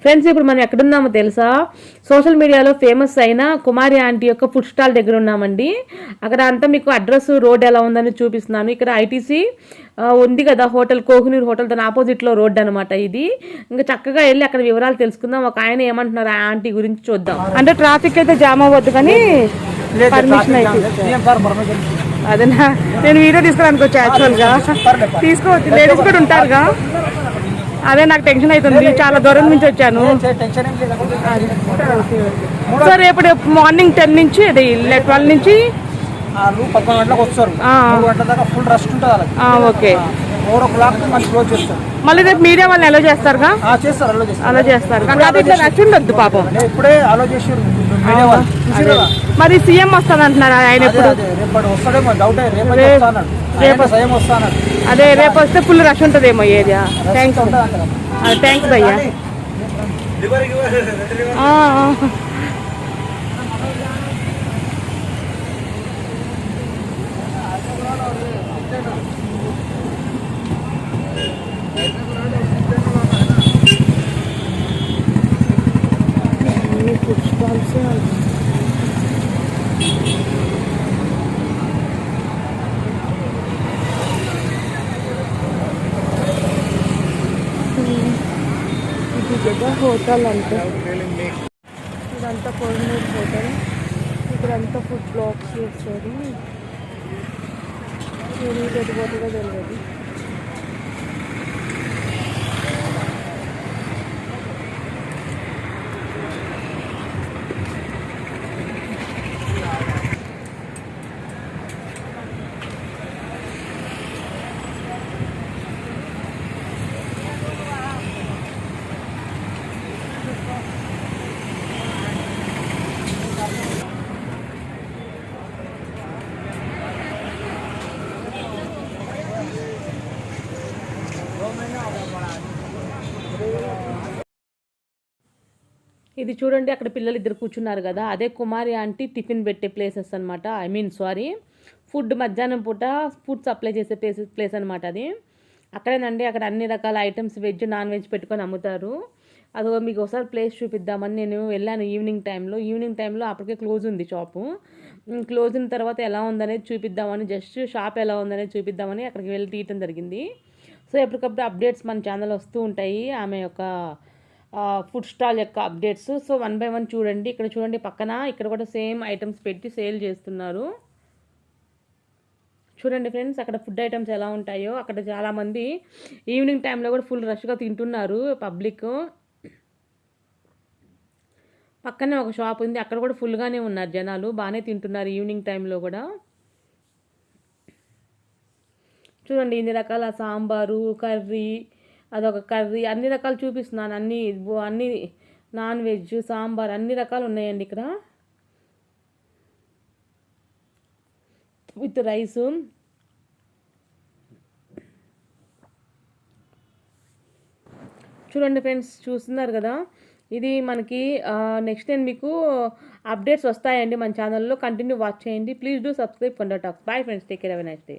Friends ఇప్పుడు మనం ఎక్కడున్నామో తెలుసా? సోషల్ మీడియాలో ఫేమస్ అయిన కుమారి ఆంటీ యొక్క ఫుడ్ స్టాల్ దగ్గర ఉన్నామండి. అక్కడ అంతా మీకు అడ్రస్ రోడ్ ఎలా ఉందని చూపిస్తున్నాను. ఇక్కడ ఐటీసీ ఉంది కదా హోటల్, కోహినూర్ హోటల్, దాని ఆపోజిట్లో రోడ్ అనమాట ఇది. ఇంకా చక్కగా వెళ్ళి అక్కడ వివరాలు తెలుసుకుందాం. ఒక ఆయన ఏమంటున్నారు ఆ ఆంటీ గురించి చూద్దాం. అంటే ట్రాఫిక్ అయితే జామ్ అవ్వద్దు కానీ పర్మిషన్ అయితే అదేనా, నేను వీడియో తీసుకోవడానికి వచ్చా యాక్చువల్గా. తీసుకోవచ్చు, లేడీస్ కూడా ఉంటారుగా. అదే నాకు టెన్షన్ అవుతుంది, చాలా దూరం నుంచి వచ్చాను. సో రేపు మార్నింగ్ 10 నుంచి అది 12 నుంచి 11 గంటలకు వస్తారు. 3 గంటల దాకా ఫుల్ రష్ ఉంటుంది. ఓకే, 4 o'clock మళ్ళీ క్లోజ్ చేస్తారు. మళ్ళీ రేపు మీడియా వాళ్ళని అలో చేస్తారుగా? అలో చేస్తారు. రష్ ఉండొద్దు పాపం. ఇప్పుడే అలో చేసారు. మరి సీఎం వస్తానంటున్నారు ఆయన ఎప్పుడు? వస్తాడేమో డౌట్. అదే రేపు వస్తే ఫుల్ రష్ ఉంటుందేమో ఏరియా. థ్యాంక్స్ భయ్యా. ఫుడ్ స్టాల్స్ హోటల్ అంటే ఇదంతా కోహినూర్ హోటల్. ఇక్కడంతా ఫుడ్ బ్లాక్స్ చేస్తారు. గడిపోతుందో తెలియదు. ఇది చూడండి, అక్కడ పిల్లలు ఇద్దరు కూర్చున్నారు కదా, అదే కుమారి ఆంటీ టిఫిన్ పెట్టే ప్లేసెస్ అనమాట. ఫుడ్ మధ్యాహ్నం పూట ఫుడ్ సప్లై చేసే ప్లేస్ అనమాట అది. అక్కడేనండి, అక్కడ అన్ని రకాల ఐటమ్స్ వెజ్ నాన్ వెజ్ పెట్టుకొని అమ్ముతారు. అదో మీకు ఒకసారి ప్లేస్ చూపిద్దామని నేను వెళ్ళాను ఈవినింగ్ టైంలో. అప్పటికే క్లోజ్ ఉంది షాపు. క్లోజ్ అయిన తర్వాత ఎలా ఉందనేది చూపిద్దామని, జస్ట్ షాప్ ఎలా ఉందనేది చూపిద్దామని అక్కడికి వెళ్ళి తీయటం జరిగింది. సో ఎప్పటికప్పుడు అప్డేట్స్ మన ఛానల్ వస్తూ ఉంటాయి, ఆమె యొక్క ఫుడ్ స్టాల్ యొక్క అప్డేట్స్. సో 1 by 1 చూడండి. ఇక్కడ చూడండి, పక్కన ఇక్కడ కూడా సేమ్ ఐటమ్స్ పెట్టి సేల్ చేస్తున్నారు. చూడండి ఫ్రెండ్స్, అక్కడ ఫుడ్ ఐటమ్స్ ఎలా ఉంటాయో. అక్కడ చాలామంది ఈవినింగ్ టైంలో కూడా ఫుల్ రష్గా తింటున్నారు పబ్లిక్. పక్కనే ఒక షాప్ ఉంది, అక్కడ కూడా ఫుల్గానే ఉన్నారు జనాలు, బాగానే తింటున్నారు ఈవినింగ్ టైంలో కూడా. చూడండి, ఇన్ని రకాల సాంబారు, కర్రీ, అదొక కర్రీ, అన్ని రకాలు చూపిస్తున్నాను. అన్ని నాన్ వెజ్, సాంబార్, అన్ని రకాలు ఉన్నాయండి ఇక్కడ విత్ రైసు. చూడండి ఫ్రెండ్స్, చూస్తున్నారు కదా, ఇది మనకి నెక్స్ట్ నేను మీకు అప్డేట్స్ వస్తాయండి మన ఛానల్లో. కంటిన్యూ వాచ్ చేయండి. Please do subscribe Konda talks. Bye friends, take care, have a nice day.